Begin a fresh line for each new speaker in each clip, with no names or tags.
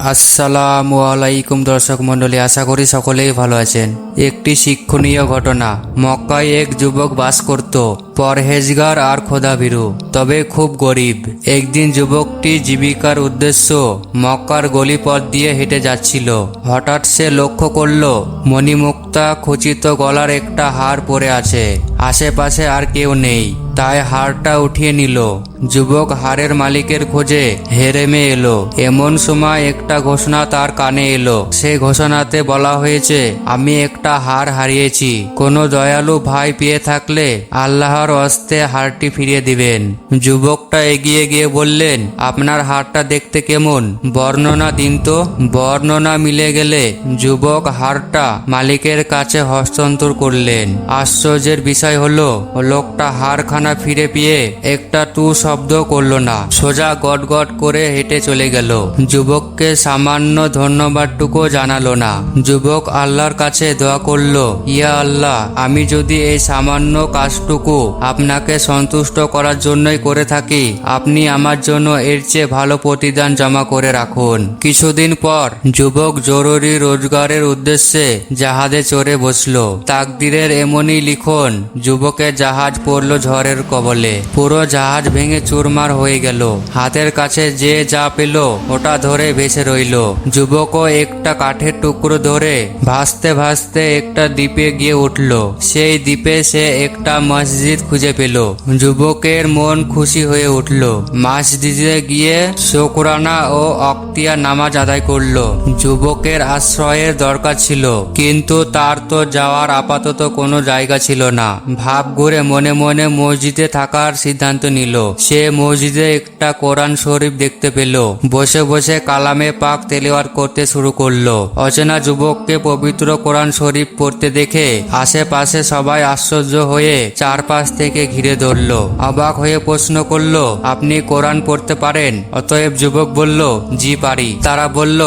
আসসালামু আলাইকুম দর্শক মণ্ডলী, আশা করি সকলেই ভালো আছেন। একটি শিক্ষণীয় ঘটনা। মক্কায় এক যুবক বাস করত, পরহেজগার আর খোদাভীরু, তবে খুব গরিব। একদিন যুবকটি জীবিকার উদ্দেশ্য মক্কার গলিপথ দিয়ে হেঁটে যাচ্ছিল। হঠাৎ সে লক্ষ্য করল মণিমুক্তা খচিত গলার একটা হার পড়ে আছে। আশেপাশে আর কেউ নেই, তাই হারটা উঠিয়ে নিল। যুবক হারের মালিকের খোঁজে হেরেমে এলো। এমন সময় একটা ঘোষণা তার কানে এলো। সে ঘোষণাতে বলা হয়েছে, আমি একটা হার হারিয়েছি। কোনো দয়ালু ভাই পেয়ে থাকলে আল্লাহর হস্তে হারটি ফিরিয়ে দিবেন। যুবকটা এগিয়ে গিয়ে বললেন, আপনার হারটা দেখতে কেমন, বর্ণনা দিন তো। বর্ণনা মিলে গেলে যুবক হারটা মালিকের কাছে হস্তান্তর করলেন। আশ্চর্যের বিষয় হলো, লোকটা হারখানা ফিরে পেয়ে একটা টু শব্দ করল না, সোজা গটগট করে হেঁটে চলে গেল। যুবককে সামান্য ধন্যবাদটুকু জানালো না। যুবক আল্লাহর কাছে দোয়া করল, ইয়া আল্লাহ, আমি যদি এই সামান্য কাজটুকু আপনাকে সন্তুষ্ট করার জন্যই করে থাকি, আপনি আমার জন্য এর চেয়ে ভালো প্রতিদান জমা করে রাখুন। কিছুদিন পর যুবক জরুরি রোজগারের উদ্দেশ্যে জাহাজে চড়ে বসল। তাকদিরের এমনই লিখন, যুবকের জাহাজ পড়ল ঝড়ের কবলে। পুরো জাহাজ ভেঙে চুরমার হয়ে গেল। হাতের কাছে যে যা পেল ওটা ধরে ভেসে রইল। যুবকও একটা কাঠের টুকরো ধরে ভাসতে ভাসতে একটা দ্বীপে গিয়ে উঠল। সেই দ্বীপে সে একটা মসজিদ খুঁজে পেল। যুবকের মন খুশি হয়ে উঠল। মসজিদে গিয়ে শুকরানা ও অক্তিয়া নামাজ আদায় করল। যুবকের আশ্রয়ের দরকার ছিল, কিন্তু তার তো যাওয়ার আপাতত কোনো জায়গা ছিল না। ভাব ঘুরে মনে মনে মসজিদে থাকার সিদ্ধান্ত নিল। সে মসজিদে একটা কোরআন শরীফ দেখতে পেল। বসে বসে কালামে পাক তেলাওয়াত করতে শুরু করলো। অচেনা যুবককে পবিত্র কোরআন শরীফ পড়তে দেখে আশেপাশে সবাই আশ্চর্য হয়ে চারপাশ থেকে ঘিরে ধরল। অবাক হয়ে প্রশ্ন করল, আপনি কোরআন পড়তে পারেন? অতএব যুবক বলল, জি পারি। তারা বলল,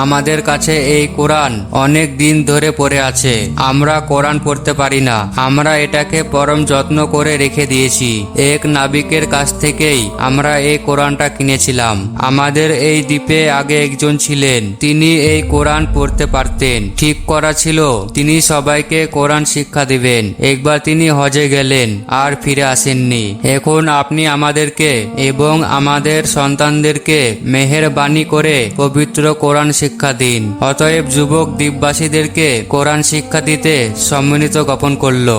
আমাদের কাছে এই কোরআন অনেক দিন ধরে পড়ে আছে, আমরা কোরআন পড়তে পারি না। আমরা এটাকে পরম যত্ন করে রেখে দিয়েছি। এক নাবিকের কাছ থেকেই আমরা এই কোরআনটা কিনেছিলাম। আমাদের এই দ্বীপে আগে একজন ছিলেন, তিনি এই কোরআন পড়তে পারতেন। ঠিক করা ছিল তিনি সবাইকে কোরআন শিক্ষা দিবেন। একবার তিনি হজে গেলেন আর ফিরে আসেননি। এখন আপনি আমাদেরকে এবং আমাদের সন্তানদেরকে মেহেরবানি করে পবিত্র কোরআন শিক্ষা দিন। অতএব যুবক দ্বীপবাসীদেরকে কোরআন শিক্ষা দিতে সম্মিলিত জ্ঞাপন করল।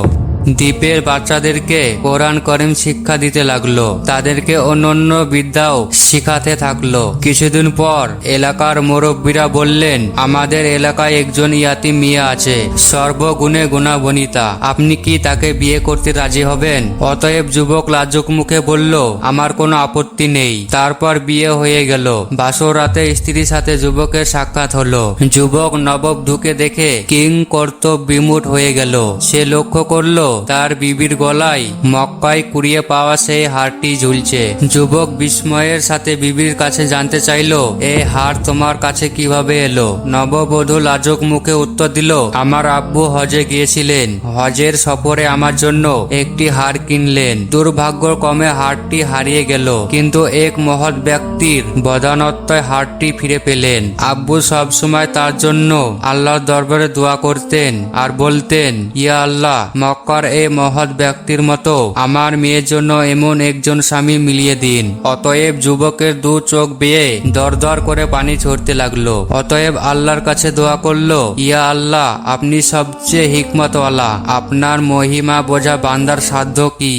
দ্বীপের বাচ্চাদেরকে কোরআন করিম শিক্ষা দিতে লাগলো। তাদেরকে অন্যান্য বিদ্যাও শিখাতে থাকলো। কিছুদিন পর এলাকার মুরব্বীরা বললেন, আমাদের এলাকায় একজন ইয়াতিম মেয়ে আছে, সর্বগুণে গুণাবনিতা। আপনি কি তাকে বিয়ে করতে রাজি হবেন? অতএব যুবক লাজুক মুখে বলল, আমার কোনো আপত্তি নেই। তারপর বিয়ে হয়ে গেল। বাসর রাতে স্ত্রীর সাথে যুবকের সাক্ষাৎ হলো। যুবক নববধূকে দেখে কিং কর্তব্য বিমূঢ় হয়ে গেল। সে লক্ষ্য করলো তার বিবির গলায় মক্কায় কুড়িয়ে পাওয়া সেই হারটি ঝুলছে। যুবক বিস্ময়ের সাথে বিবির কাছে জানতে চাইল, এই হার তোমার কাছে কিভাবে এলো? নববধূ লাজুক মুখে উত্তর দিল, আমার আব্বু হজে গিয়েছিলেন, হজের সফরে আমার জন্য একটি হার কিনলেন। দুর্ভাগ্যক্রমে হারটি হারিয়ে গেল, কিন্তু এক মহৎ ব্যক্তির বদান্যতায় হারটি ফিরে পেলেন। আব্বু সবসময় তার জন্য আল্লাহর দরবারে দোয়া করতেন আর বলতেন, ইয়া আল্লাহ, মক্কার এই মহৎ ব্যক্তির মতো আমার মেয়ের জন্য এমন একজন স্বামী মিলিয়ে দিন। অতএব যুবকের দু চোখ বেয়ে দরদর করে পানি ঝরতে লাগলো। অতএব আল্লাহর কাছে দোয়া করলো, ইয়া আল্লাহ, আপনি সবচেয়ে হিকমতওয়ালা, আপনার মহিমা বোঝা বান্দার সাধ্য কি?